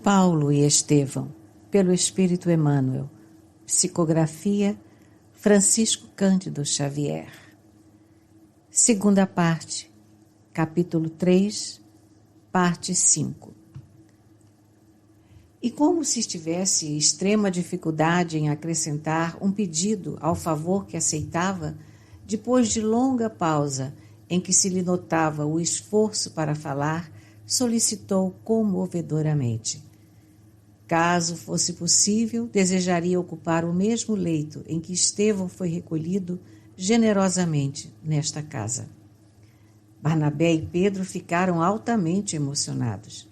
Paulo e Estevão, pelo Espírito Emmanuel. Psicografia Francisco Cândido Xavier. Segunda parte, capítulo 3, parte 5. E como se estivesse extrema dificuldade em acrescentar um pedido ao favor que aceitava, depois de longa pausa em que se lhe notava o esforço para falar, solicitou comovedoramente. Caso fosse possível, desejaria ocupar o mesmo leito em que Estevão foi recolhido generosamente nesta casa. Barnabé e Pedro ficaram altamente emocionados.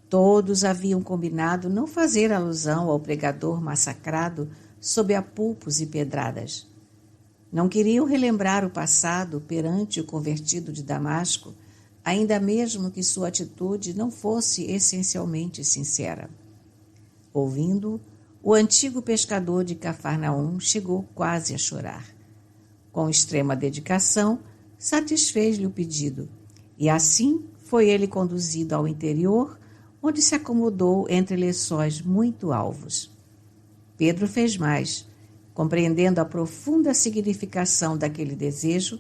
Todos haviam combinado não fazer alusão ao pregador massacrado sob apulpos e pedradas. Não queriam relembrar o passado perante o convertido de Damasco, ainda mesmo que sua atitude não fosse essencialmente sincera. Ouvindo-o, o antigo pescador de Cafarnaum chegou quase a chorar. Com extrema dedicação, satisfez-lhe o pedido, e assim foi ele conduzido ao interior, onde se acomodou entre lençóis muito alvos. Pedro fez mais. Compreendendo a profunda significação daquele desejo,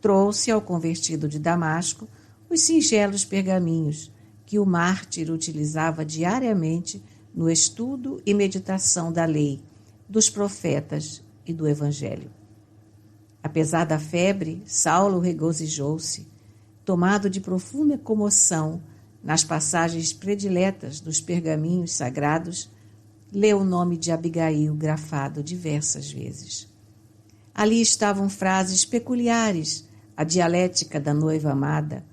trouxe ao convertido de Damasco os singelos pergaminhos que o mártir utilizava diariamente no estudo e meditação da lei, dos profetas e do Evangelho. Apesar da febre, Saulo regozijou-se, tomado de profunda comoção nas passagens prediletas dos pergaminhos sagrados, leu o nome de Abigail grafado diversas vezes. Ali estavam frases peculiares à dialética da noiva amada,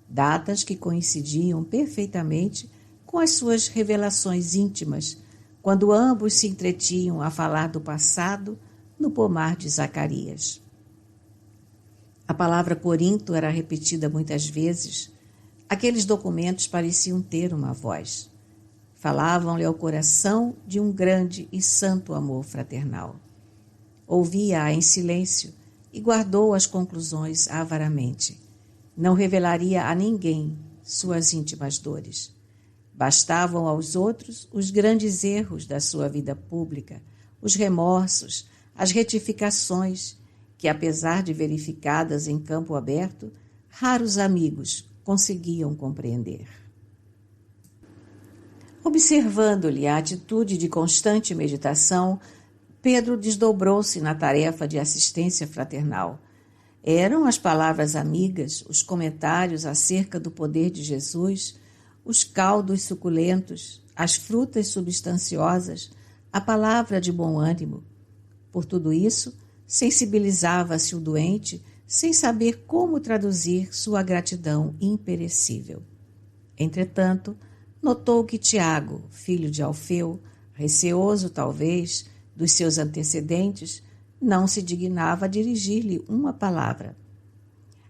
datas que coincidiam perfeitamente com as suas revelações íntimas, quando ambos se entretinham a falar do passado no pomar de Zacarias. A palavra Corinto era repetida muitas vezes. Aqueles documentos pareciam ter uma voz. Falavam-lhe ao coração de um grande e santo amor fraternal. Ouvia-a em silêncio e guardou as conclusões avaramente. Não revelaria a ninguém suas íntimas dores. Bastavam aos outros os grandes erros da sua vida pública, os remorsos, as retificações, que, apesar de verificadas em campo aberto, raros amigos conseguiam compreender. Observando-lhe a atitude de constante meditação, Pedro desdobrou-se na tarefa de assistência fraternal. Eram as palavras amigas, os comentários acerca do poder de Jesus, os caldos suculentos, as frutas substanciosas, a palavra de bom ânimo. Por tudo isso, sensibilizava-se o doente sem saber como traduzir sua gratidão imperecível. Entretanto, notou que Tiago, filho de Alfeu, receoso talvez dos seus antecedentes, não se dignava a dirigir-lhe uma palavra.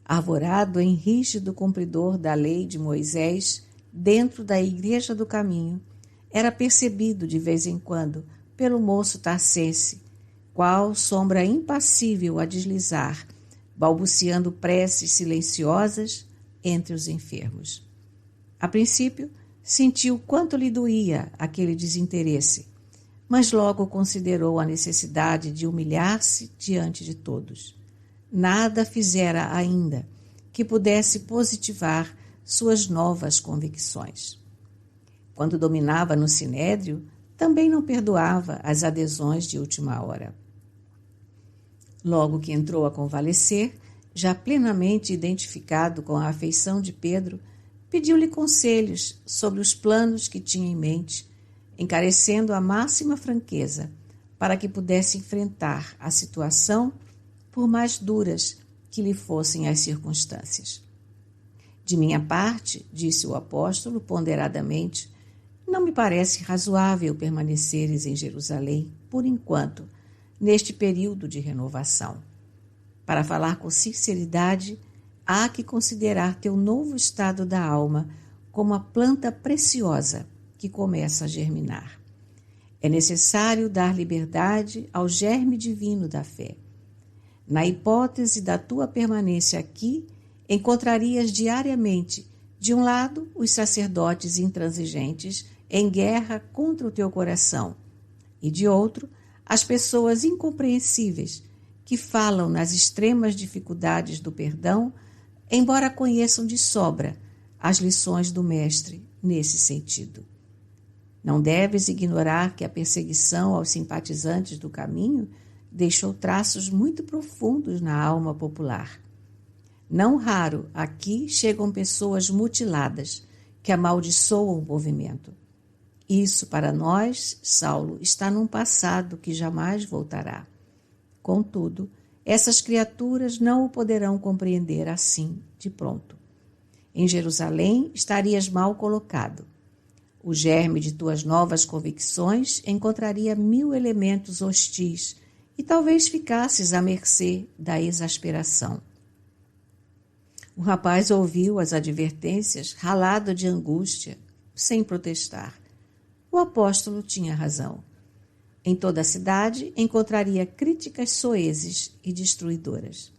Arvorado em rígido cumpridor da lei de Moisés, dentro da Igreja do Caminho, era percebido de vez em quando pelo moço tarcense, qual sombra impassível a deslizar, balbuciando preces silenciosas entre os enfermos. A princípio, sentiu quanto lhe doía aquele desinteresse, mas logo considerou a necessidade de humilhar-se diante de todos. Nada fizera ainda que pudesse positivar suas novas convicções. Quando dominava no sinédrio, também não perdoava as adesões de última hora. Logo que entrou a convalescer, já plenamente identificado com a afeição de Pedro, pediu-lhe conselhos sobre os planos que tinha em mente, encarecendo a máxima franqueza para que pudesse enfrentar a situação, por mais duras que lhe fossem as circunstâncias. De minha parte, disse o apóstolo ponderadamente, não me parece razoável permaneceres em Jerusalém, por enquanto, neste período de renovação. Para falar com sinceridade, há que considerar teu novo estado da alma como a planta preciosa que começa a germinar. É necessário dar liberdade ao germe divino da fé. Na hipótese da tua permanência aqui, encontrarias diariamente, de um lado, os sacerdotes intransigentes em guerra contra o teu coração, e de outro, as pessoas incompreensíveis que falam nas extremas dificuldades do perdão, embora conheçam de sobra as lições do Mestre nesse sentido. Não deves ignorar que a perseguição aos simpatizantes do caminho deixou traços muito profundos na alma popular. Não raro aqui chegam pessoas mutiladas que amaldiçoam o movimento. Isso, para nós, Saulo, está num passado que jamais voltará. Contudo, essas criaturas não o poderão compreender assim, de pronto. Em Jerusalém estarias mal colocado. O germe de tuas novas convicções encontraria 1000 elementos hostis e talvez ficasses à mercê da exasperação. O rapaz ouviu as advertências, ralado de angústia, sem protestar. O apóstolo tinha razão. Em toda a cidade encontraria críticas soezes e destruidoras.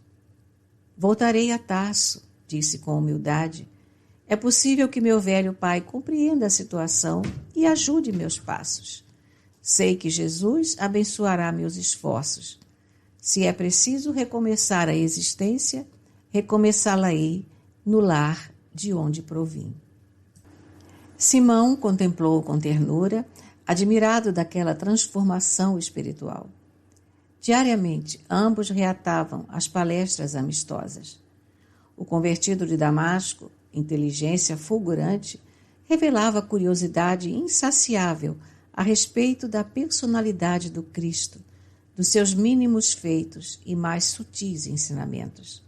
Voltarei a Tarso, disse com humildade. É possível que meu velho pai compreenda a situação e ajude meus passos. Sei que Jesus abençoará meus esforços. Se é preciso recomeçar a existência, recomeçá-la-ei no lar de onde provim. Simão contemplou com ternura, admirado daquela transformação espiritual. Diariamente, ambos reatavam as palestras amistosas. O convertido de Damasco, inteligência fulgurante, revelava curiosidade insaciável a respeito da personalidade do Cristo, dos seus mínimos feitos e mais sutis ensinamentos.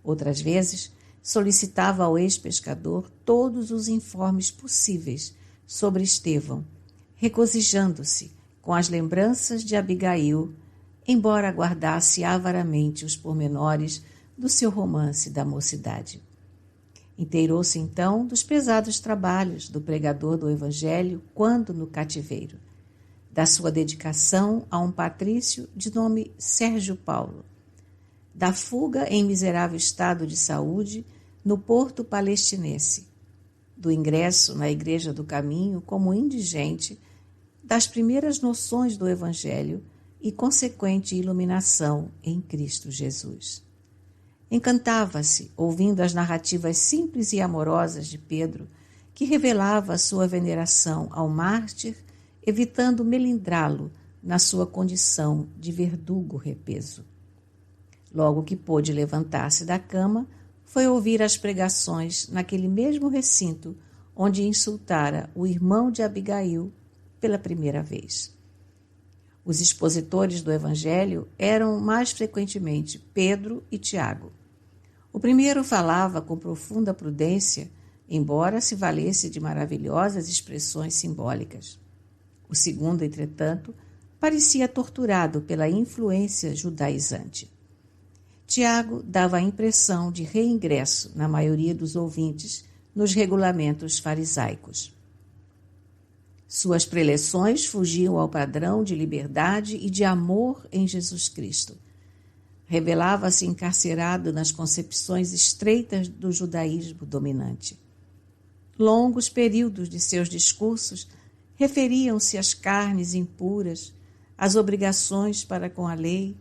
Outras vezes, solicitava ao ex-pescador todos os informes possíveis sobre Estevão, regozijando-se com as lembranças de Abigail, embora aguardasse avaramente os pormenores do seu romance da mocidade. Inteirou-se então dos pesados trabalhos do pregador do Evangelho quando no cativeiro, da sua dedicação a um patrício de nome Sérgio Paulo, da fuga em miserável estado de saúde no porto palestinense, do ingresso na Igreja do Caminho como indigente, das primeiras noções do Evangelho e consequente iluminação em Cristo Jesus. Encantava-se ouvindo as narrativas simples e amorosas de Pedro, que revelava sua veneração ao mártir, evitando melindrá-lo na sua condição de verdugo repeso. Logo que pôde levantar-se da cama, foi ouvir as pregações naquele mesmo recinto onde insultara o irmão de Abigail pela primeira vez. Os expositores do Evangelho eram mais frequentemente Pedro e Tiago. O primeiro falava com profunda prudência, embora se valesse de maravilhosas expressões simbólicas. O segundo, entretanto, parecia torturado pela influência judaizante. Tiago dava a impressão de reingresso na maioria dos ouvintes nos regulamentos farisaicos. Suas preleções fugiam ao padrão de liberdade e de amor em Jesus Cristo. Revelava-se encarcerado nas concepções estreitas do judaísmo dominante. Longos períodos de seus discursos referiam-se às carnes impuras, às obrigações para com a lei,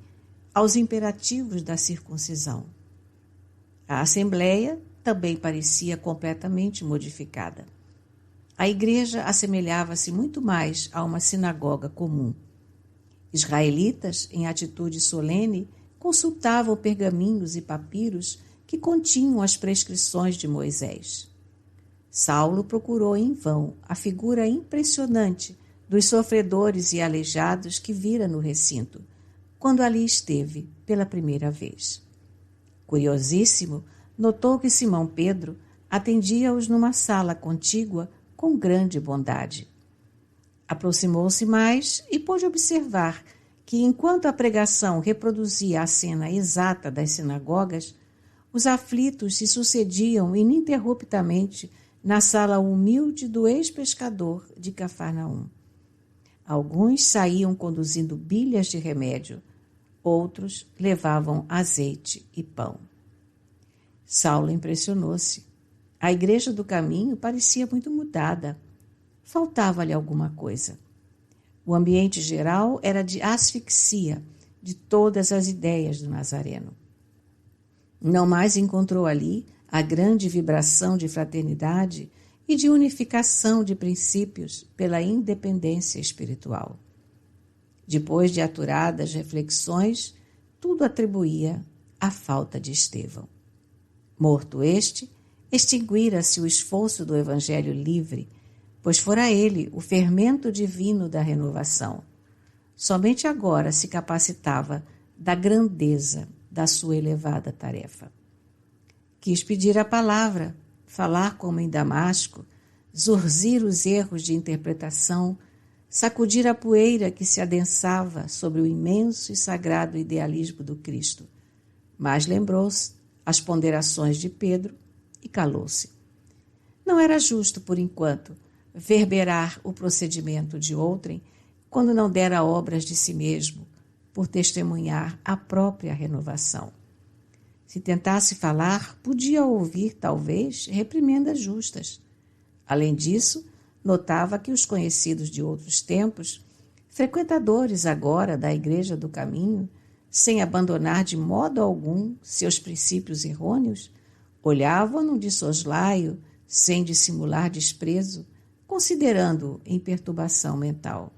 aos imperativos da circuncisão. A Assembleia também parecia completamente modificada. A igreja assemelhava-se muito mais a uma sinagoga comum. Israelitas, em atitude solene, consultavam pergaminhos e papiros que continham as prescrições de Moisés. Saulo procurou em vão a figura impressionante dos sofredores e aleijados que vira no recinto, quando ali esteve pela primeira vez. Curiosíssimo, notou que Simão Pedro atendia-os numa sala contígua com grande bondade. Aproximou-se mais e pôde observar que, enquanto a pregação reproduzia a cena exata das sinagogas, os aflitos se sucediam ininterruptamente na sala humilde do ex-pescador de Cafarnaum. Alguns saíam conduzindo bilhas de remédio, outros levavam azeite e pão. Saulo impressionou-se. A igreja do caminho parecia muito mudada. faltava-lhe alguma coisa. O ambiente geral era de asfixia de todas as ideias do Nazareno. Não mais encontrou ali a grande vibração de fraternidade e de unificação de princípios pela independência espiritual. Depois de aturadas reflexões, tudo atribuía à falta de Estevão. Morto este, extinguira-se o esforço do Evangelho livre, pois fora ele o fermento divino da renovação. Somente agora se capacitava da grandeza da sua elevada tarefa. Quis pedir a palavra, falar como em Damasco, zurzir os erros de interpretação, sacudir a poeira que se adensava sobre o imenso e sagrado idealismo do Cristo. Mas lembrou-se as ponderações de Pedro e calou-se. Não era justo, por enquanto, verberar o procedimento de outrem quando não dera obras de si mesmo, por testemunhar a própria renovação. Se tentasse falar, podia ouvir, talvez, reprimendas justas. Além disso, notava que os conhecidos de outros tempos, frequentadores agora da Igreja do Caminho, sem abandonar de modo algum seus princípios errôneos, olhavam-no de soslaio, sem dissimular desprezo, considerando-o em perturbação mental.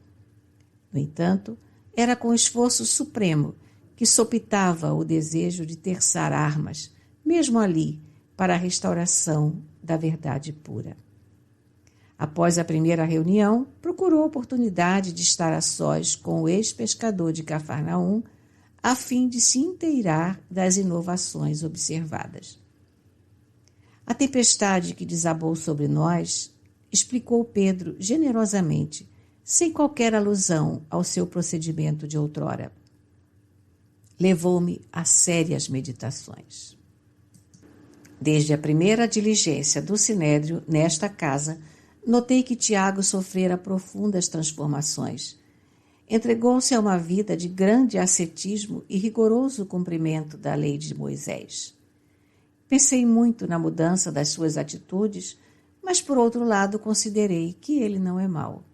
No entanto, era com esforço supremo que sopitava o desejo de terçar armas, mesmo ali, para a restauração da verdade pura. Após a primeira reunião, procurou a oportunidade de estar a sós com o ex-pescador de Cafarnaum, a fim de se inteirar das inovações observadas. A tempestade que desabou sobre nós, explicou Pedro generosamente, sem qualquer alusão ao seu procedimento de outrora, levou-me a sérias meditações. Desde a primeira diligência do Sinédrio nesta casa, notei que Tiago sofrera profundas transformações. Entregou-se a uma vida de grande ascetismo e rigoroso cumprimento da lei de Moisés. Pensei muito na mudança das suas atitudes, mas, por outro lado, considerei que ele não é mau.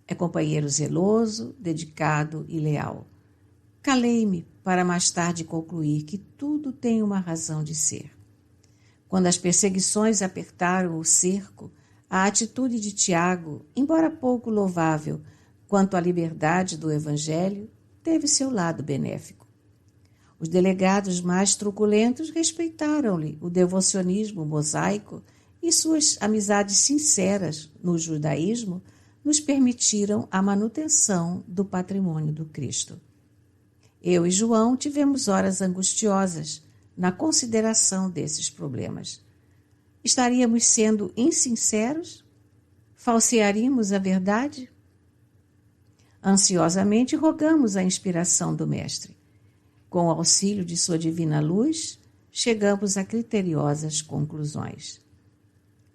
É companheiro zeloso, dedicado e leal. Calei-me para mais tarde concluir que tudo tem uma razão de ser. Quando as perseguições apertaram o cerco, a atitude de Tiago, embora pouco louvável quanto à liberdade do Evangelho, teve seu lado benéfico. Os delegados mais truculentos respeitaram-lhe o devocionismo mosaico e suas amizades sinceras no judaísmo nos permitiram a manutenção do patrimônio do Cristo. Eu e João tivemos horas angustiosas na consideração desses problemas. Estaríamos sendo insinceros? Falsearíamos a verdade? Ansiosamente rogamos a inspiração do Mestre. Com o auxílio de sua divina luz, chegamos a criteriosas conclusões.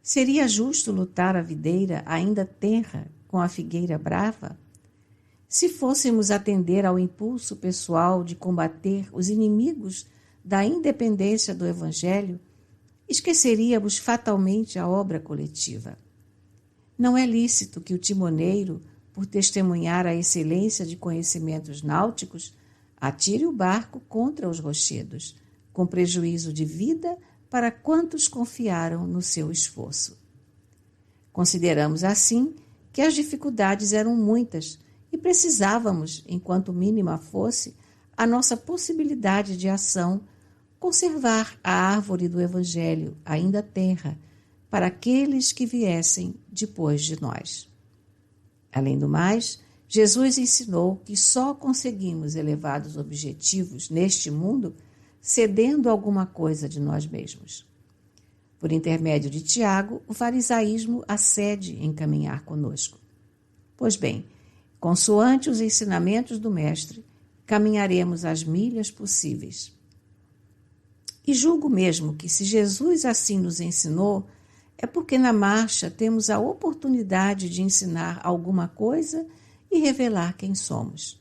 Seria justo lutar a videira ainda tenra com a figueira brava? Se fôssemos atender ao impulso pessoal de combater os inimigos da independência do Evangelho, esqueceríamos fatalmente a obra coletiva. Não é lícito que o timoneiro, por testemunhar a excelência de conhecimentos náuticos, atire o barco contra os rochedos, com prejuízo de vida para quantos confiaram no seu esforço. Consideramos assim que as dificuldades eram muitas e precisávamos, enquanto mínima fosse, a nossa possibilidade de ação, conservar a árvore do Evangelho ainda tenra para aqueles que viessem depois de nós. Além do mais, Jesus ensinou que só conseguimos elevados objetivos neste mundo cedendo alguma coisa de nós mesmos. Por intermédio de Tiago, o farisaísmo acede em caminhar conosco. Pois bem, consoante os ensinamentos do Mestre, caminharemos as milhas possíveis. E julgo mesmo que, se Jesus assim nos ensinou, é porque na marcha temos a oportunidade de ensinar alguma coisa e revelar quem somos.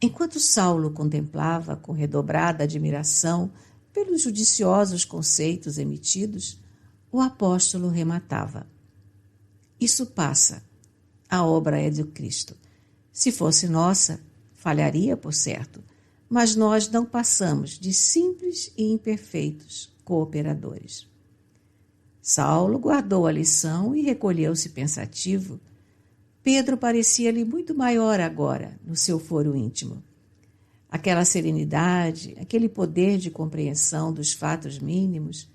Enquanto Saulo contemplava com redobrada admiração pelos judiciosos conceitos emitidos, o apóstolo rematava. Isso passa. A obra é de Cristo. Se fosse nossa, falharia, por certo, mas nós não passamos de simples e imperfeitos cooperadores. Saulo guardou a lição e recolheu-se pensativo. Pedro parecia-lhe muito maior agora, no seu foro íntimo. Aquela serenidade, aquele poder de compreensão dos fatos mínimos,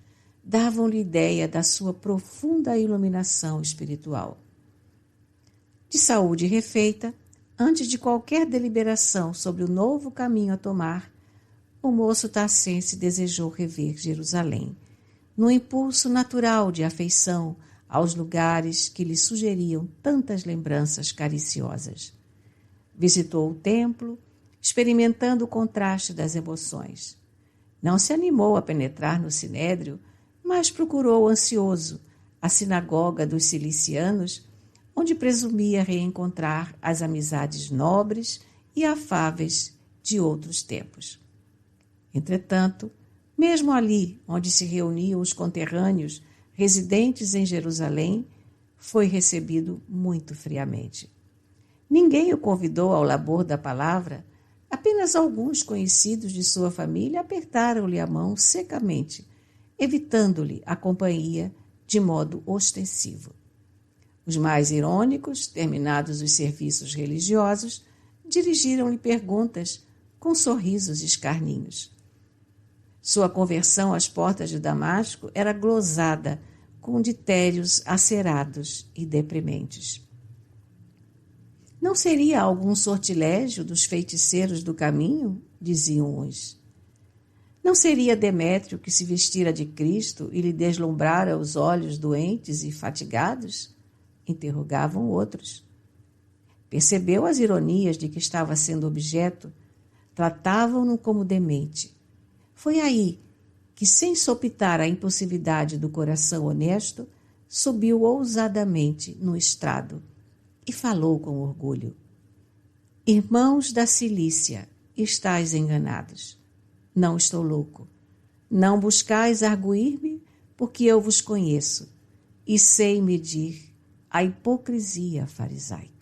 davam-lhe ideia da sua profunda iluminação espiritual. De saúde refeita, antes de qualquer deliberação sobre o novo caminho a tomar, o moço tarcense desejou rever Jerusalém, no impulso natural de afeição aos lugares que lhe sugeriam tantas lembranças cariciosas. Visitou o templo, experimentando o contraste das emoções. Não se animou a penetrar no sinédrio, mas procurou ansioso a sinagoga dos cilicianos, onde presumia reencontrar as amizades nobres e afáveis de outros tempos. Entretanto, mesmo ali onde se reuniam os conterrâneos residentes em Jerusalém, foi recebido muito friamente. Ninguém o convidou ao labor da palavra, apenas alguns conhecidos de sua família apertaram-lhe a mão secamente, evitando-lhe a companhia de modo ostensivo. Os mais irônicos, terminados os serviços religiosos, dirigiram-lhe perguntas com sorrisos escarninhos. Sua conversão às portas de Damasco era glosada com ditérios acerados e deprimentes. Não seria algum sortilégio dos feiticeiros do caminho? Diziam uns. Não seria Demétrio que se vestira de Cristo e lhe deslumbrara os olhos doentes e fatigados? Interrogavam outros. Percebeu as ironias de que estava sendo objeto, tratavam-no como demente. Foi aí que, sem sopitar a impulsividade do coração honesto, subiu ousadamente no estrado e falou com orgulho. Irmãos da Cilícia, estáis enganados. Não estou louco. Não buscais arguir-me, porque eu vos conheço e sei medir a hipocrisia farisaica.